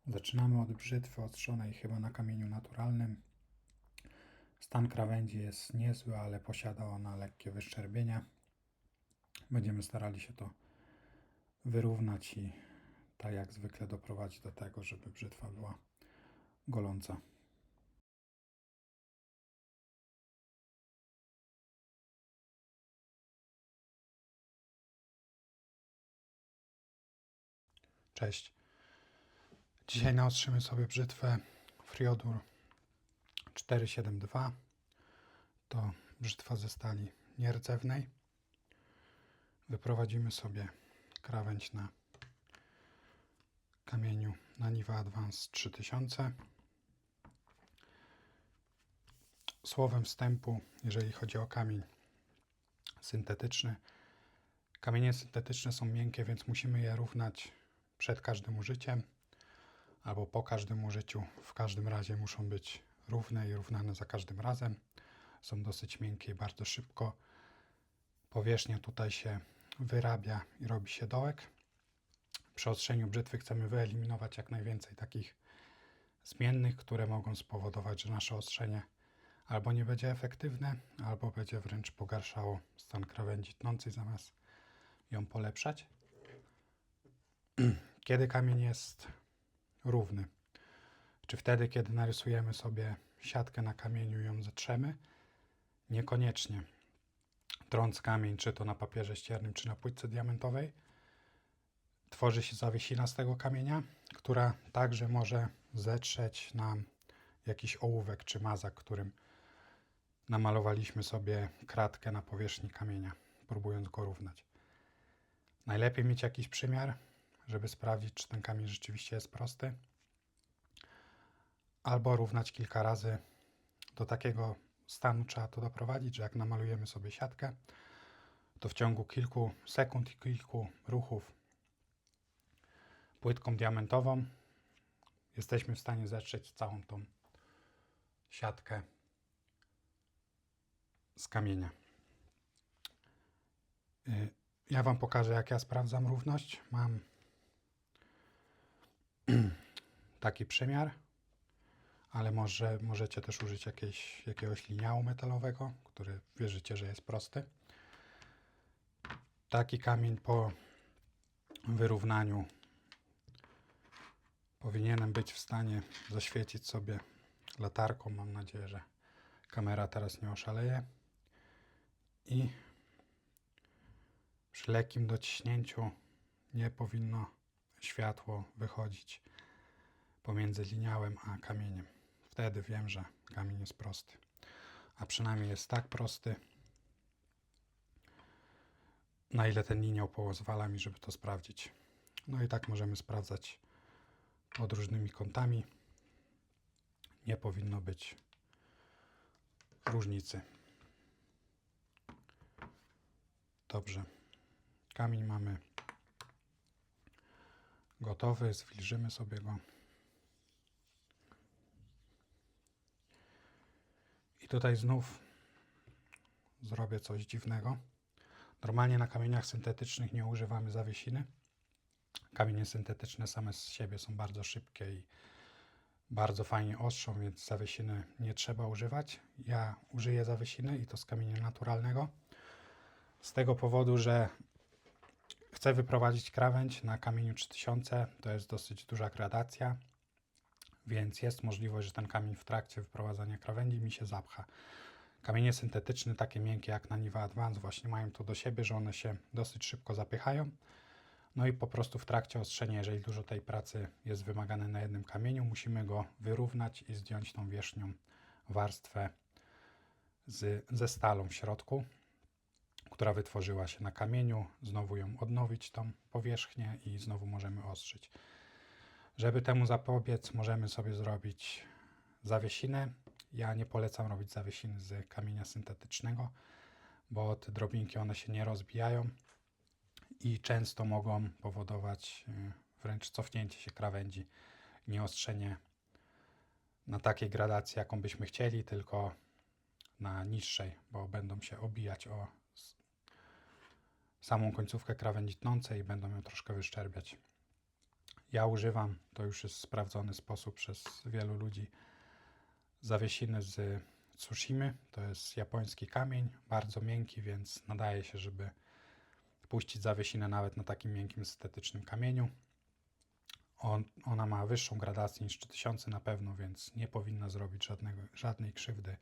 Zaczynamy od brzytwy ostrzonej chyba na kamieniu naturalnym. Stan krawędzi jest niezły, ale posiada ona lekkie wyszczerbienia. Będziemy starali się to wyrównać i tak jak zwykle doprowadzić do tego, żeby brzytwa była goląca. Cześć. Dzisiaj naostrzymy sobie brzytwę Friodur 472. To brzytwa ze stali nierdzewnej. Wyprowadzimy sobie krawędź na kamieniu Naniwa Advance 3000. Słowem wstępu, jeżeli chodzi o kamień syntetyczny, kamienie syntetyczne są miękkie, więc musimy je równać przed każdym użyciem albo po każdym użyciu. W każdym razie muszą być równe i równane za każdym razem. Są dosyć miękkie i bardzo szybko powierzchnia tutaj się wyrabia i robi się dołek. Przy ostrzeniu brzytwy chcemy wyeliminować jak najwięcej takich zmiennych, które mogą spowodować, że nasze ostrzenie albo nie będzie efektywne, albo będzie wręcz pogarszało stan krawędzi tnącej zamiast ją polepszać. Kiedy kamień jest równy? Czy wtedy, kiedy narysujemy sobie siatkę na kamieniu i ją zetrzemy? Niekoniecznie. Trąc kamień, czy to na papierze ściernym, czy na płytce diamentowej, tworzy się zawiesina z tego kamienia, która także może zetrzeć nam jakiś ołówek czy mazak, którym namalowaliśmy sobie kratkę na powierzchni kamienia, próbując go równać. Najlepiej mieć jakiś przymiar, żeby sprawdzić, czy ten kamień rzeczywiście jest prosty, albo równać kilka razy. Do takiego stanu trzeba to doprowadzić, że jak namalujemy sobie siatkę, to w ciągu kilku sekund i kilku ruchów płytką diamentową jesteśmy w stanie zetrzeć całą tą siatkę z kamienia. Ja Wam pokażę, jak ja sprawdzam równość. Mam taki przymiar, ale możecie też użyć jakiegoś liniału metalowego, który wierzycie, że jest prosty. Taki kamień po wyrównaniu powinienem być w stanie zaświecić sobie latarką. Mam nadzieję, że kamera teraz nie oszaleje. I przy lekkim dociśnięciu nie powinno światło wychodzić pomiędzy liniałem a kamieniem. Wtedy wiem, że kamień jest prosty. A przynajmniej jest tak prosty, na ile ten liniał pozwala mi, żeby to sprawdzić. No i tak możemy sprawdzać pod różnymi kątami. Nie powinno być różnicy. Dobrze. Kamień mamy gotowy. Zwilżymy sobie go. I tutaj znów zrobię coś dziwnego. Normalnie na kamieniach syntetycznych nie używamy zawiesiny. Kamienie syntetyczne same z siebie są bardzo szybkie i bardzo fajnie ostrzą, więc zawiesiny nie trzeba używać. Ja użyję zawiesiny i to z kamienia naturalnego. Z tego powodu, że chcę wyprowadzić krawędź na kamieniu 3000. To jest dosyć duża gradacja, więc jest możliwość, że ten kamień w trakcie wyprowadzania krawędzi mi się zapcha. Kamienie syntetyczne, takie miękkie jak Naniwa Advance, właśnie mają to do siebie, że one się dosyć szybko zapychają. No i po prostu w trakcie ostrzenia, jeżeli dużo tej pracy jest wymagane na jednym kamieniu, musimy go wyrównać i zdjąć tą wierzchnią warstwę ze stalą w środku, która wytworzyła się na kamieniu. Znowu ją odnowić, tą powierzchnię, i znowu możemy ostrzyć. Żeby temu zapobiec, możemy sobie zrobić zawiesinę. Ja nie polecam robić zawiesiny z kamienia syntetycznego, bo te drobinki one się nie rozbijają i często mogą powodować wręcz cofnięcie się krawędzi, nie ostrzenie na takiej gradacji, jaką byśmy chcieli, tylko na niższej, bo będą się obijać o samą końcówkę krawędzi tnącej i będą ją troszkę wyszczerbiać. Ja używam, to już jest sprawdzony sposób przez wielu ludzi, zawiesiny z Tsushimy. To jest japoński kamień, bardzo miękki, więc nadaje się, żeby puścić zawiesinę nawet na takim miękkim, syntetycznym kamieniu. Ona ma wyższą gradację niż 3000 na pewno, więc nie powinna zrobić żadnej krzywdy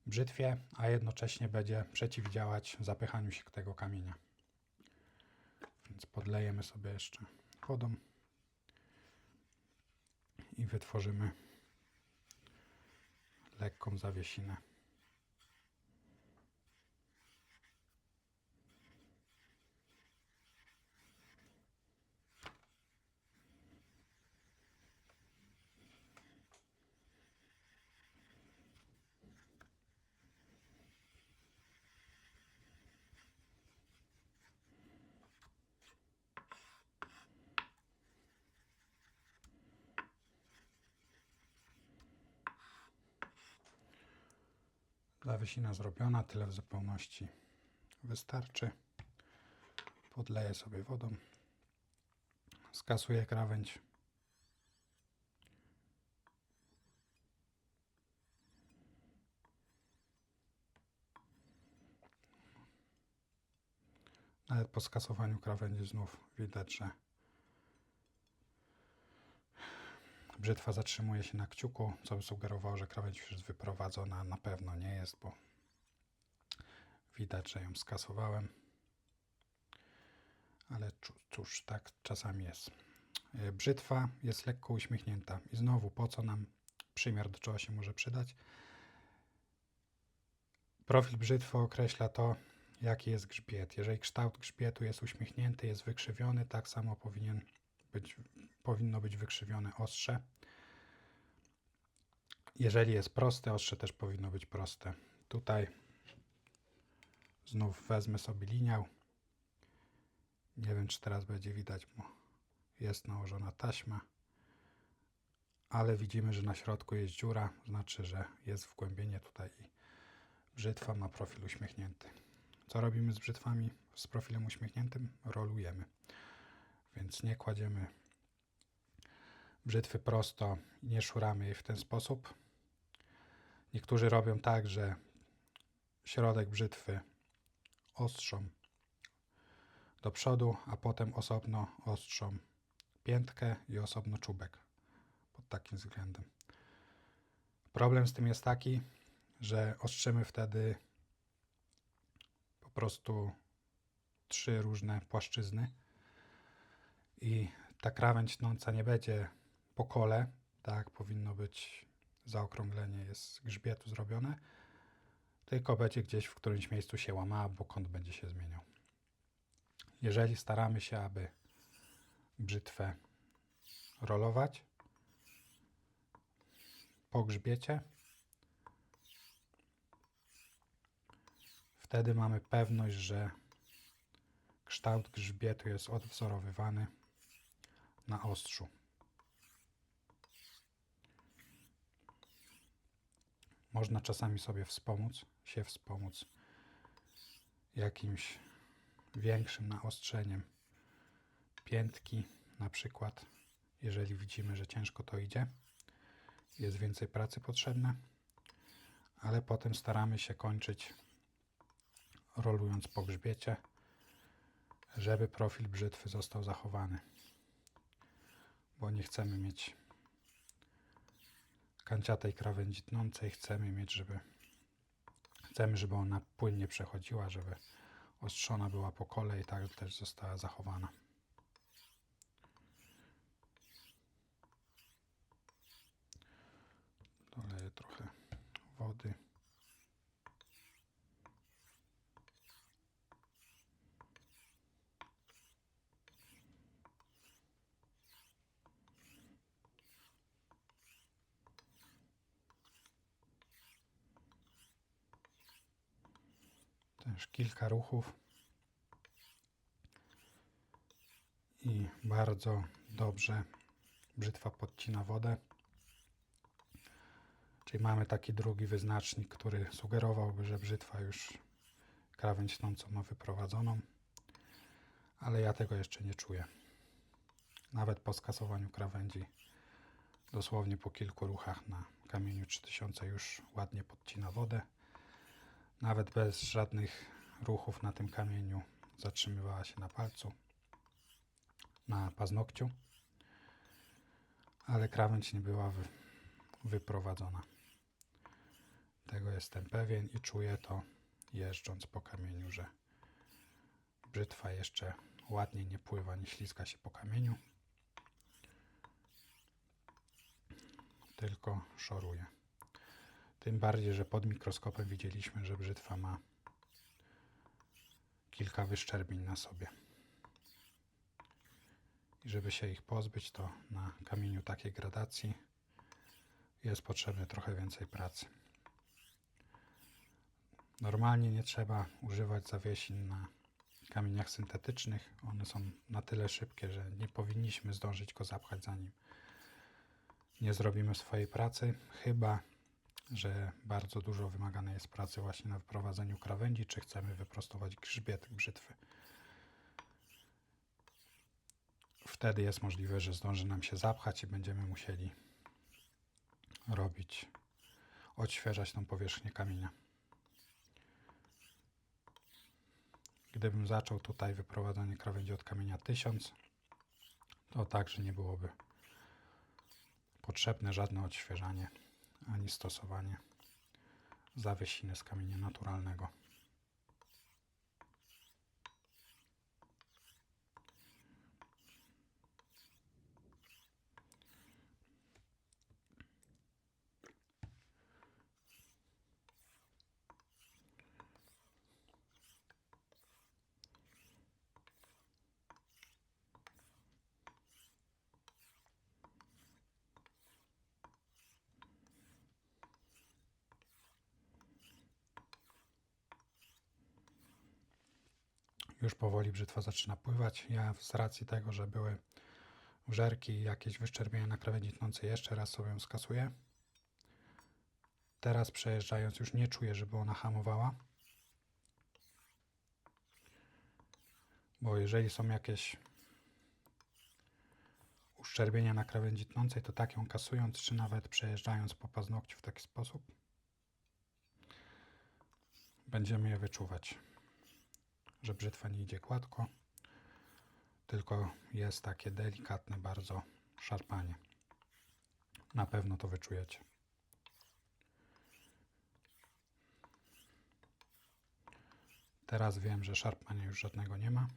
brzytwie, a jednocześnie będzie przeciwdziałać zapychaniu się tego kamienia. Więc podlejemy sobie jeszcze wodą i wytworzymy lekką zawiesinę. Zawiesina zrobiona, tyle w zupełności wystarczy. Podleję sobie wodą, skasuję krawędź. Nawet po skasowaniu krawędzi znów widać, że brzytwa zatrzymuje się na kciuku, co by sugerowało, że krawędź już jest wyprowadzona. Na pewno nie jest, bo widać, że ją skasowałem. Ale cóż, tak czasami jest. Brzytwa jest lekko uśmiechnięta. I znowu, po co nam przymiar, do czego się może przydać? Profil brzytwy określa to, jaki jest grzbiet. Jeżeli kształt grzbietu jest uśmiechnięty, jest wykrzywiony, tak samo powinno być wykrzywione ostrze. Jeżeli jest proste, ostrze też powinno być proste. Tutaj znów wezmę sobie liniał. Nie wiem, czy teraz będzie widać, bo jest nałożona taśma. Ale widzimy, że na środku jest dziura, znaczy, że jest wgłębienie tutaj i brzytwa ma profil uśmiechnięty. Co robimy z brzytwami z profilem uśmiechniętym? Rolujemy. Więc nie kładziemy brzytwy prosto i nie szuramy jej w ten sposób. Niektórzy robią tak, że środek brzytwy ostrzą do przodu, a potem osobno ostrzą piętkę i osobno czubek pod takim względem. Problem z tym jest taki, że ostrzymy wtedy po prostu 3 różne płaszczyzny i ta krawędź tnąca nie będzie po kole, tak powinno być, zaokrąglenie jest grzbietu zrobione, tylko będzie gdzieś w którymś miejscu się łamała, bo kąt będzie się zmieniał. Jeżeli staramy się, aby brzytwę rolować po grzbiecie, wtedy mamy pewność, że kształt grzbietu jest odwzorowywany na ostrzu. Można czasami sobie wspomóc jakimś większym naostrzeniem piętki, na przykład, jeżeli widzimy, że ciężko to idzie, jest więcej pracy potrzebne, ale potem staramy się kończyć rolując po grzbiecie, żeby profil brzytwy został zachowany, bo nie chcemy mieć kanciatej krawędzi tnącej, chcemy, żeby ona płynnie przechodziła, żeby ostrzona była po kole i tak też została zachowana. Doleję trochę wody. Też kilka ruchów i bardzo dobrze brzytwa podcina wodę. Czyli mamy taki drugi wyznacznik, który sugerowałby, że brzytwa już krawędź tnącą ma wyprowadzoną, ale ja tego jeszcze nie czuję. nawet po skasowaniu krawędzi, dosłownie po kilku ruchach na kamieniu 3000 już ładnie podcina wodę. Nawet bez żadnych ruchów na tym kamieniu zatrzymywała się na palcu, na paznokciu, ale krawędź nie była wyprowadzona. Tego jestem pewien i czuję to jeżdżąc po kamieniu, że brzytwa jeszcze ładnie nie pływa, nie ślizga się po kamieniu, tylko szoruje. Tym bardziej, że pod mikroskopem widzieliśmy, że brzytwa ma kilka wyszczerbień na sobie. I żeby się ich pozbyć, to na kamieniu takiej gradacji jest potrzebne trochę więcej pracy. Normalnie nie trzeba używać zawiesin na kamieniach syntetycznych. One są na tyle szybkie, że nie powinniśmy zdążyć go zapchać, zanim nie zrobimy swojej pracy, chyba że bardzo dużo wymagane jest pracy właśnie na wyprowadzeniu krawędzi, czy chcemy wyprostować grzbiet brzytwy. Wtedy jest możliwe, że zdąży nam się zapchać i będziemy musieli odświeżać tą powierzchnię kamienia. Gdybym zaczął tutaj wyprowadzanie krawędzi od kamienia 1000, to także nie byłoby potrzebne żadne odświeżanie ani stosowanie zawiesiny z kamienia naturalnego. Już powoli brzytwa zaczyna pływać. Ja z racji tego, że były wżerki i jakieś wyszczerbienia na krawędzi tnącej, jeszcze raz sobie ją skasuję. Teraz przejeżdżając już nie czuję, żeby ona hamowała. Bo jeżeli są jakieś uszczerbienia na krawędzi tnącej, to tak ją kasując, czy nawet przejeżdżając po paznokciu w taki sposób, będziemy je wyczuwać, że brzytwa nie idzie gładko, tylko jest takie delikatne bardzo szarpanie. Na pewno to wyczujecie. Teraz wiem, że szarpania już żadnego nie ma,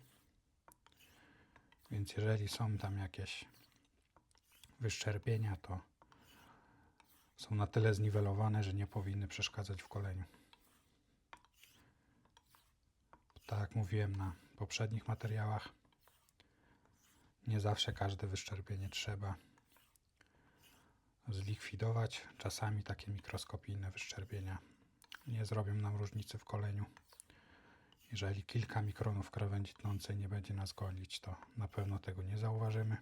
więc jeżeli są tam jakieś wyszczerbienia, to są na tyle zniwelowane, że nie powinny przeszkadzać w koleniu. Tak jak mówiłem na poprzednich materiałach, nie zawsze każde wyszczerbienie trzeba zlikwidować. Czasami takie mikroskopijne wyszczerbienia nie zrobią nam różnicy w koleniu. Jeżeli kilka mikronów krawędzi tnącej nie będzie nas golić, to na pewno tego nie zauważymy.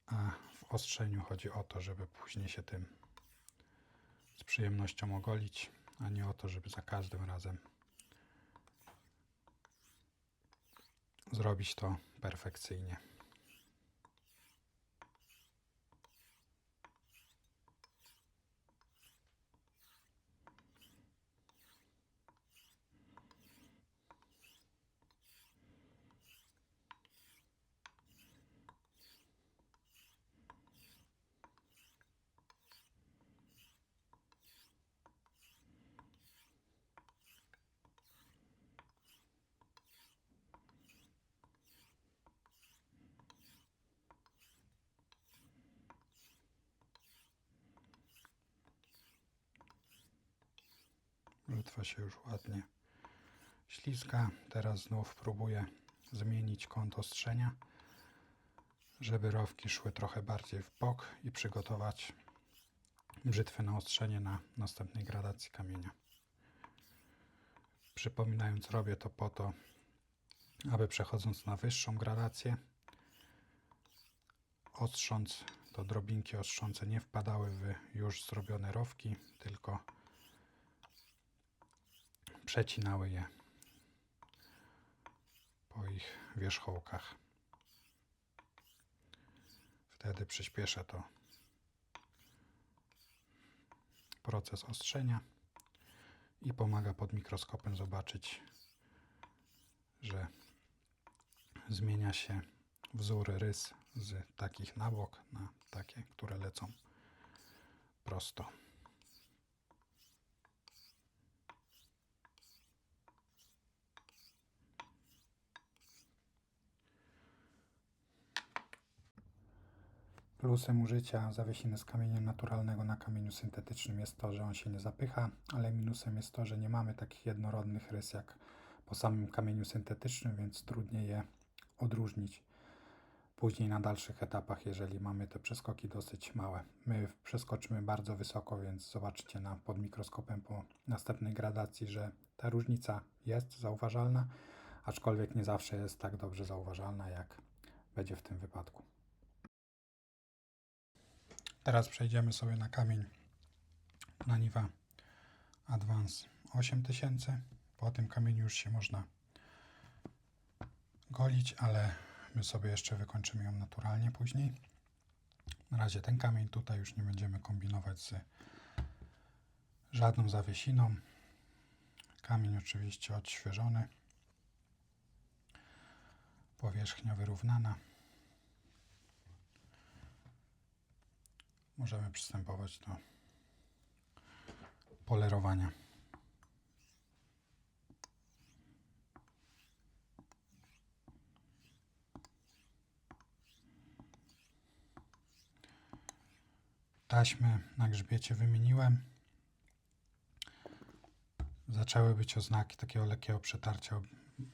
A w ostrzeniu chodzi o to, żeby później się tym z przyjemnością ogolić, a nie o to, żeby za każdym razem zrobić to perfekcyjnie. Brzytwa się już ładnie ślizga. Teraz znów próbuję zmienić kąt ostrzenia, żeby rowki szły trochę bardziej w bok i przygotować brzytwy na ostrzenie na następnej gradacji kamienia. Przypominając, robię to po to, aby przechodząc na wyższą gradację, ostrząc, to drobinki ostrzące nie wpadały w już zrobione rowki, tylko przecinały je wierzchołkach. Wtedy przyspieszę to proces ostrzenia i pomaga pod mikroskopem zobaczyć, że zmienia się wzór rys z takich na bok na takie, które lecą prosto. Plusem użycia zawiesiny z kamienia naturalnego na kamieniu syntetycznym jest to, że on się nie zapycha, ale minusem jest to, że nie mamy takich jednorodnych rys jak po samym kamieniu syntetycznym, więc trudniej je odróżnić później na dalszych etapach, jeżeli mamy te przeskoki dosyć małe. My przeskoczymy bardzo wysoko, więc zobaczycie pod mikroskopem po następnej gradacji, że ta różnica jest zauważalna, aczkolwiek nie zawsze jest tak dobrze zauważalna, jak będzie w tym wypadku. Teraz przejdziemy sobie na kamień Naniwa Advance 8000. Po tym kamieniu już się można golić, ale my sobie jeszcze wykończymy ją naturalnie później. Na razie ten kamień tutaj już nie będziemy kombinować z żadną zawiesiną. Kamień oczywiście odświeżony. Powierzchnia wyrównana. Możemy przystępować do polerowania. Taśmy na grzbiecie wymieniłem. Zaczęły być oznaki takiego lekkiego przetarcia.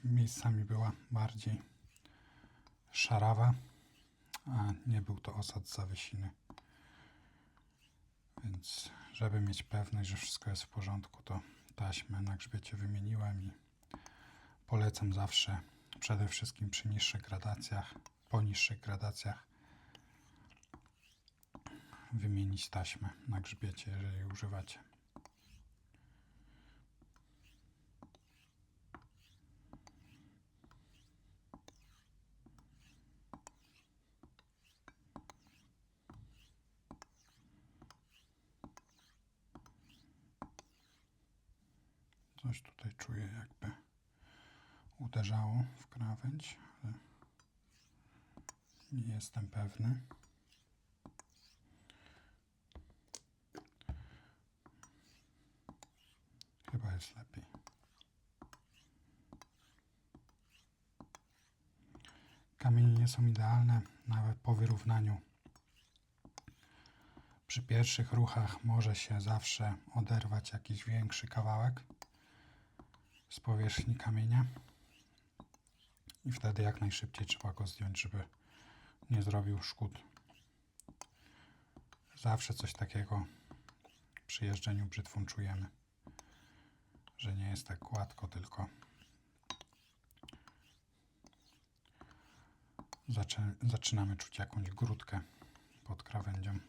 Miejscami była bardziej szarawa, a nie był to osad z zawiesiny. Więc żeby mieć pewność, że wszystko jest w porządku, to taśmę na grzbiecie wymieniłem i polecam zawsze przede wszystkim przy niższych gradacjach, po niższych gradacjach wymienić taśmę na grzbiecie, jeżeli używacie. Coś tutaj czuję, jakby uderzało w krawędź, ale nie jestem pewny. Chyba jest lepiej. Kamienie nie są idealne, nawet po wyrównaniu. Przy pierwszych ruchach może się zawsze oderwać jakiś większy kawałek z powierzchni kamienia i wtedy jak najszybciej trzeba go zdjąć, żeby nie zrobił szkód. Zawsze coś takiego przy jeżdżeniu brzytwą czujemy, że nie jest tak gładko, tylko zaczynamy czuć jakąś grudkę pod krawędzią.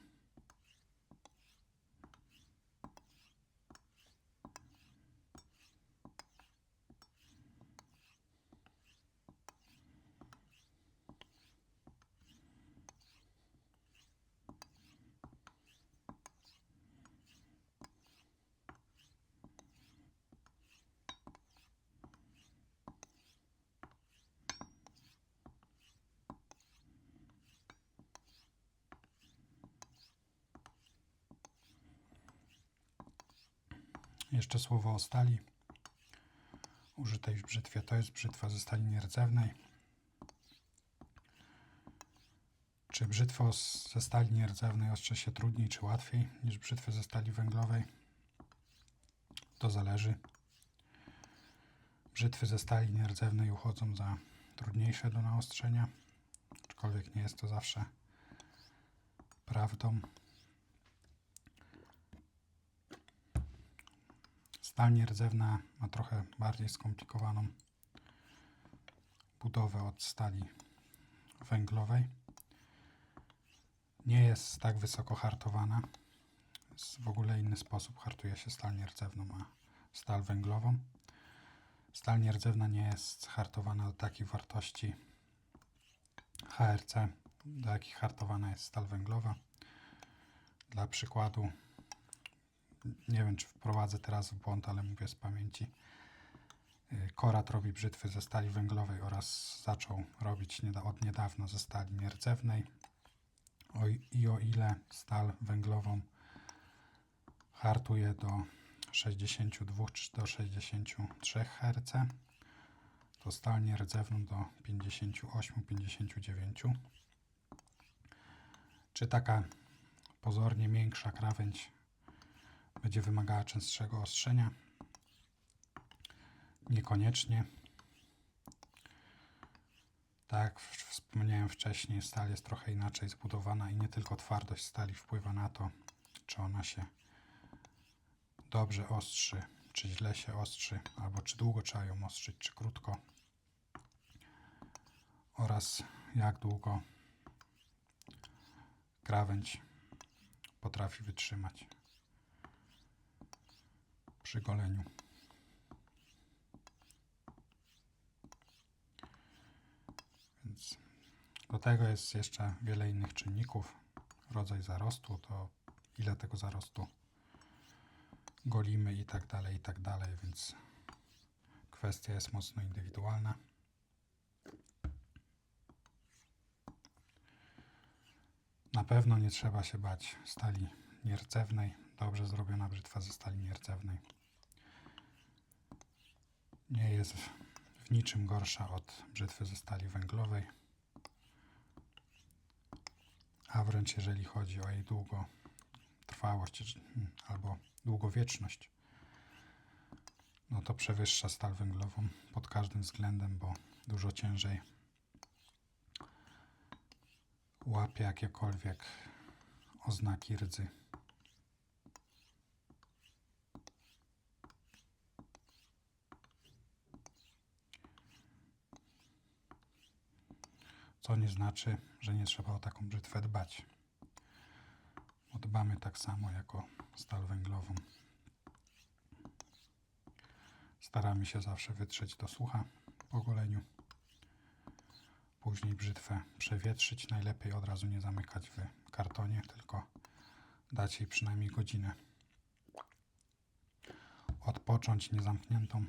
Jeszcze słowo o stali użytej w brzytwie. To jest brzytwa ze stali nierdzewnej. Czy brzytwa ze stali nierdzewnej ostrze się trudniej czy łatwiej niż brzytwy ze stali węglowej? To zależy. Brzytwy ze stali nierdzewnej uchodzą za trudniejsze do naostrzenia, aczkolwiek nie jest to zawsze prawdą. Stal nierdzewna ma trochę bardziej skomplikowaną budowę od stali węglowej. Nie jest tak wysoko hartowana. W ogóle inny sposób hartuje się stal nierdzewną, a stal węglową. Stal nierdzewna nie jest hartowana do takich wartości HRC, do jakich hartowana jest stal węglowa. Dla przykładu, nie wiem czy wprowadzę teraz w błąd, ale mówię z pamięci. Korat robi brzytwy ze stali węglowej oraz zaczął robić od niedawna ze stali nierdzewnej. I o ile stal węglową hartuje do 62 czy do 63 Hz, to stal nierdzewną do 58-59. Czy taka pozornie większa krawędź będzie wymagała częstszego ostrzenia? Niekoniecznie. Tak jak wspomniałem wcześniej, stal jest trochę inaczej zbudowana i nie tylko twardość stali wpływa na to, czy ona się dobrze ostrzy, czy źle się ostrzy, albo czy długo trzeba ją ostrzyć, czy krótko, oraz jak długo krawędź potrafi wytrzymać przy goleniu. Więc do tego jest jeszcze wiele innych czynników. Rodzaj zarostu, to ile tego zarostu golimy i tak dalej, więc kwestia jest mocno indywidualna. Na pewno nie trzeba się bać stali nierdzewnej. Dobrze zrobiona brzytwa ze stali nierdzewnej nie jest w niczym gorsza od brzytwy ze stali węglowej, a wręcz jeżeli chodzi o jej długotrwałość albo długowieczność, no to przewyższa stal węglową pod każdym względem, bo dużo ciężej łapie jakiekolwiek oznaki rdzy. Co nie znaczy, że nie trzeba o taką brzytwę dbać. Bo dbamy tak samo jak o stal węglową. Staramy się zawsze wytrzeć do sucha po goleniu. Później brzytwę przewietrzyć. Najlepiej od razu nie zamykać w kartonie, tylko dać jej przynajmniej godzinę odpocząć niezamkniętą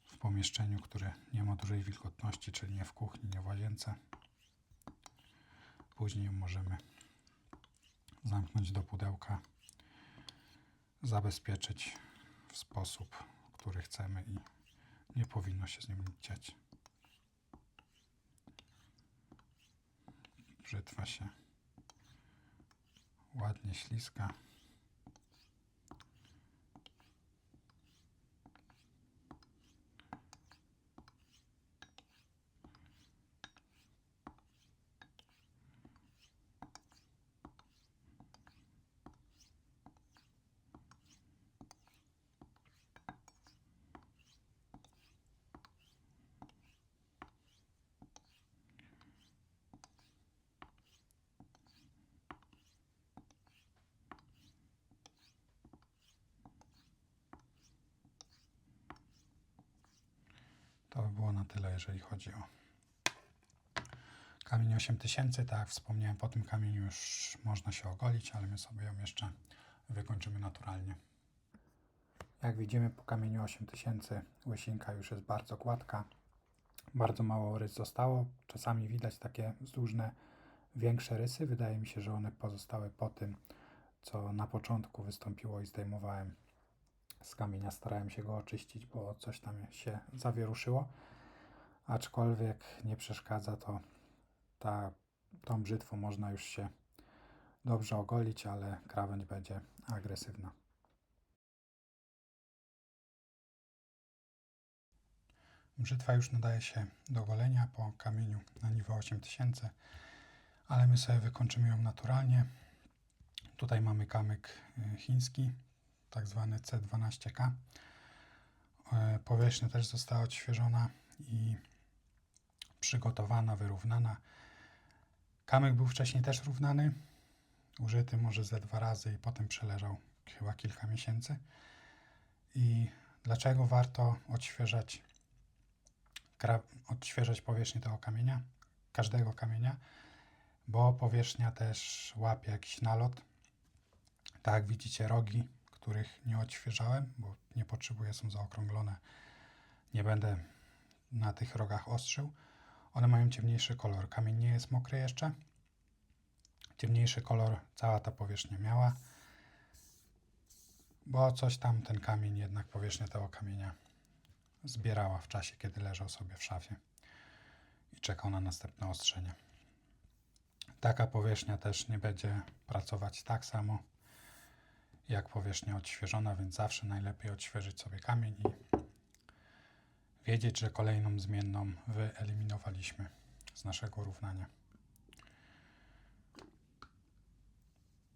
w pomieszczeniu, które nie ma dużej wilgotności, czyli nie w kuchni, nie w łazience. Później ją możemy zamknąć do pudełka, zabezpieczyć w sposób, który chcemy i nie powinno się z nim nic dziać. Brzytwa się ładnie śliska. To by było na tyle, jeżeli chodzi o kamień 8000. Tak jak wspomniałem, po tym kamieniu już można się ogolić, ale my sobie ją jeszcze wykończymy naturalnie. Jak widzimy, po kamieniu 8000 łysinka już jest bardzo gładka. Bardzo mało rys zostało. Czasami widać takie wzdłużne, większe rysy. Wydaje mi się, że one pozostały po tym, co na początku wystąpiło i zdejmowałem z kamienia. Starałem się go oczyścić, bo coś tam się zawieruszyło. Aczkolwiek nie przeszkadza to. Tą brzytwą można już się dobrze ogolić, ale krawędź będzie agresywna. Brzytwa już nadaje się do golenia po kamieniu na niwo 8000, ale my sobie wykończymy ją naturalnie. Tutaj mamy kamyk chiński, tak zwany C12K. Powierzchnia też została odświeżona i przygotowana, wyrównana. Kamyk był wcześniej też równany, użyty może ze 2 razy i potem przeleżał chyba kilka miesięcy. I Dlaczego warto odświeżać powierzchnię tego kamienia, każdego kamienia? Bo powierzchnia też łapie jakiś nalot. Tak jak widzicie, rogi, których nie odświeżałem, bo nie potrzebuję, są zaokrąglone. Nie będę na tych rogach ostrzył. One mają ciemniejszy kolor. Kamień nie jest mokry jeszcze. Ciemniejszy kolor cała ta powierzchnia miała, bo coś tam ten kamień, jednak powierzchnia tego kamienia zbierała w czasie, kiedy leżał sobie w szafie i czekał na następne ostrzenie. Taka powierzchnia też nie będzie pracować tak samo jak powierzchnia odświeżona, więc zawsze najlepiej odświeżyć sobie kamień i wiedzieć, że kolejną zmienną wyeliminowaliśmy z naszego równania.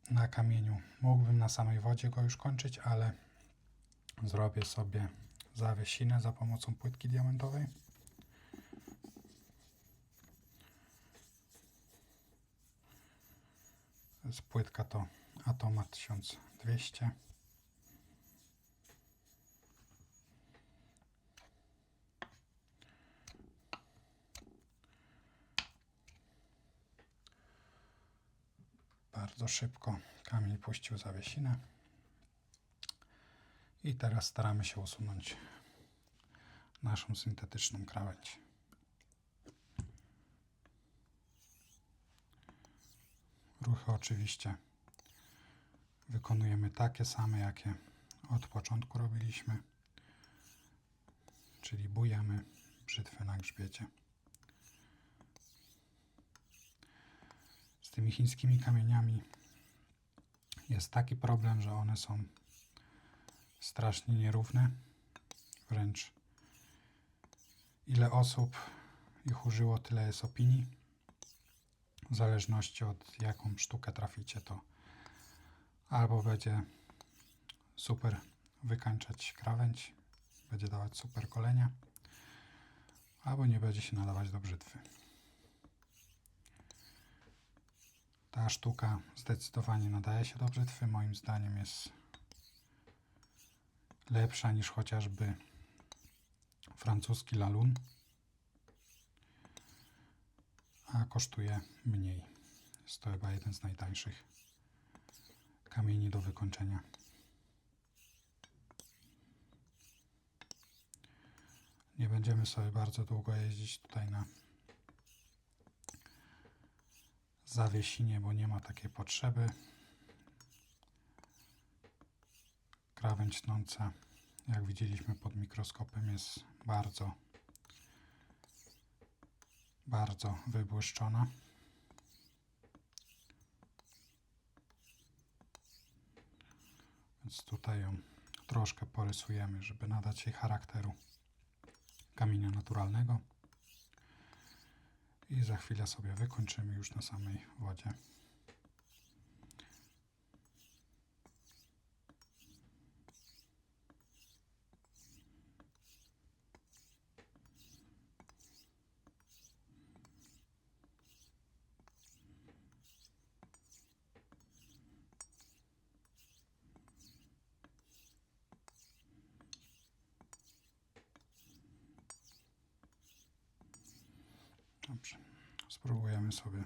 Na kamieniu mógłbym na samej wodzie go już kończyć, ale zrobię sobie zawiesinę za pomocą płytki diamentowej. Płytka to Atoma 1200. Bardzo szybko kamień puścił zawiesinę. I teraz staramy się usunąć naszą syntetyczną krawędź. Ruchy oczywiście wykonujemy takie same, jakie od początku robiliśmy, czyli bujemy brzytwę na grzbiecie. Z tymi chińskimi kamieniami jest taki problem, że one są strasznie nierówne. Wręcz ile osób ich użyło, tyle jest opinii. W zależności od jaką sztukę traficie, to albo będzie super wykańczać krawędź, będzie dawać super kolenia, albo nie będzie się nadawać do brzytwy. Ta sztuka zdecydowanie nadaje się do brzytwy. Moim zdaniem jest lepsza niż chociażby francuski lalun, a kosztuje mniej. Jest to chyba jeden z najtańszych kamieni do wykończenia. Nie będziemy sobie bardzo długo jeździć tutaj na zawiesinie, bo nie ma takiej potrzeby. Krawędź tnąca, jak widzieliśmy pod mikroskopem, jest bardzo wybłyszczona. Więc tutaj ją troszkę porysujemy, żeby nadać jej charakteru kamienia naturalnego. I za chwilę sobie wykończymy już na samej wodzie. Dobrze, spróbujemy sobie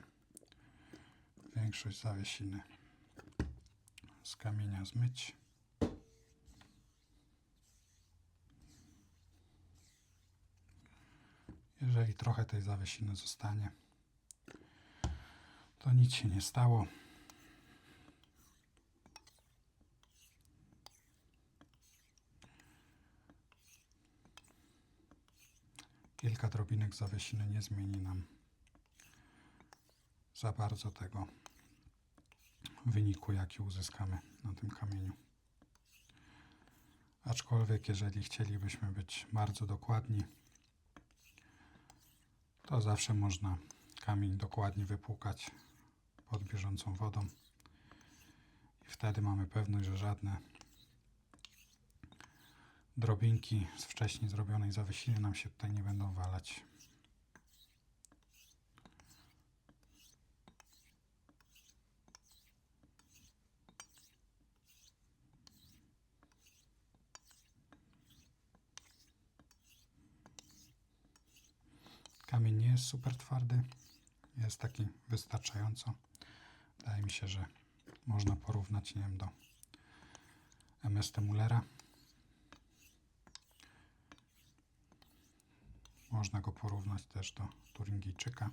większość zawiesiny z kamienia zmyć. Jeżeli trochę tej zawiesiny zostanie, to nic się nie stało. Kilka drobinek zawiesiny nie zmieni nam za bardzo tego wyniku, jaki uzyskamy na tym kamieniu. Aczkolwiek jeżeli chcielibyśmy być bardzo dokładni, to zawsze można kamień dokładnie wypłukać pod bieżącą wodą i wtedy mamy pewność, że żadne drobinki z wcześniej zrobionej zawiesiny nam się tutaj nie będą walać. Kamień nie jest super twardy, jest taki wystarczająco. Wydaje mi się, że można porównać, nie wiem, do MST Mullera. Można go porównać też do Turingijczyka.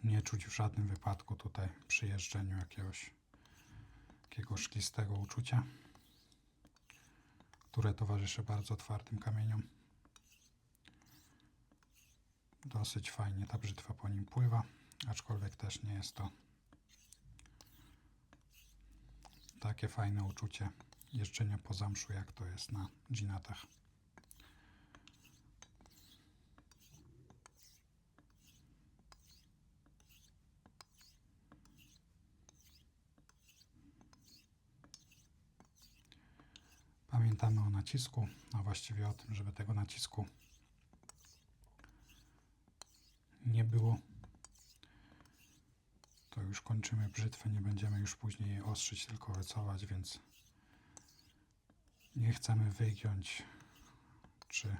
Nie czuć w żadnym wypadku tutaj przy jeżdżeniu jakiegoś szklistego uczucia, które towarzyszy bardzo twardym kamieniom. Dosyć fajnie ta brzytwa po nim pływa, aczkolwiek też nie jest to takie fajne uczucie jeżdżenia po zamszu, jak to jest na Ginatach. Pamiętamy o nacisku, a właściwie o tym, żeby tego nacisku nie było. To już kończymy brzytwę, nie będziemy już później jej ostrzyć, tylko wycować, więc nie chcemy wygiąć czy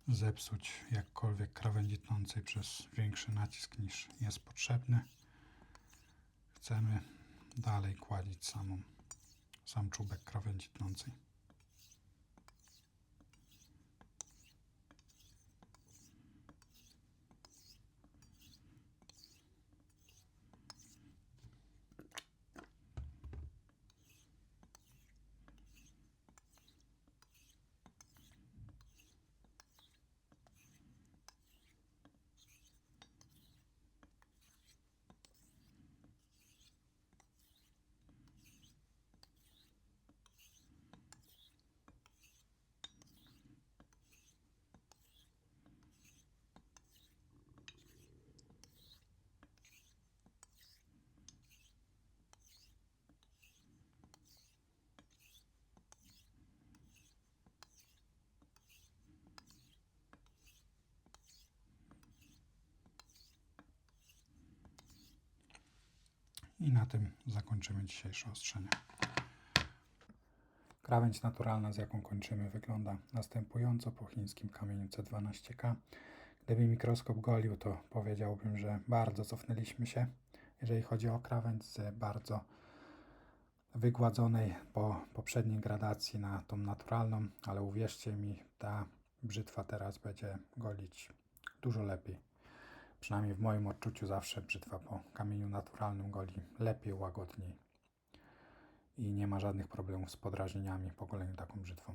zepsuć jakkolwiek krawędzi tnącej przez większy nacisk niż jest potrzebny. Chcemy dalej kładzić sam czubek krawędzi tnącej. I na tym zakończymy dzisiejsze ostrzenie. Krawędź naturalna, z jaką kończymy, wygląda następująco po chińskim kamieniu C12K. Gdyby mikroskop golił, to powiedziałbym, że bardzo cofnęliśmy się, jeżeli chodzi o krawędź z bardzo wygładzonej po poprzedniej gradacji na tą naturalną, ale uwierzcie mi, ta brzytwa teraz będzie golić dużo lepiej. Przynajmniej w moim odczuciu zawsze brzytwa po kamieniu naturalnym goli lepiej, łagodniej i nie ma żadnych problemów z podrażnieniami po goleniu taką brzytwą.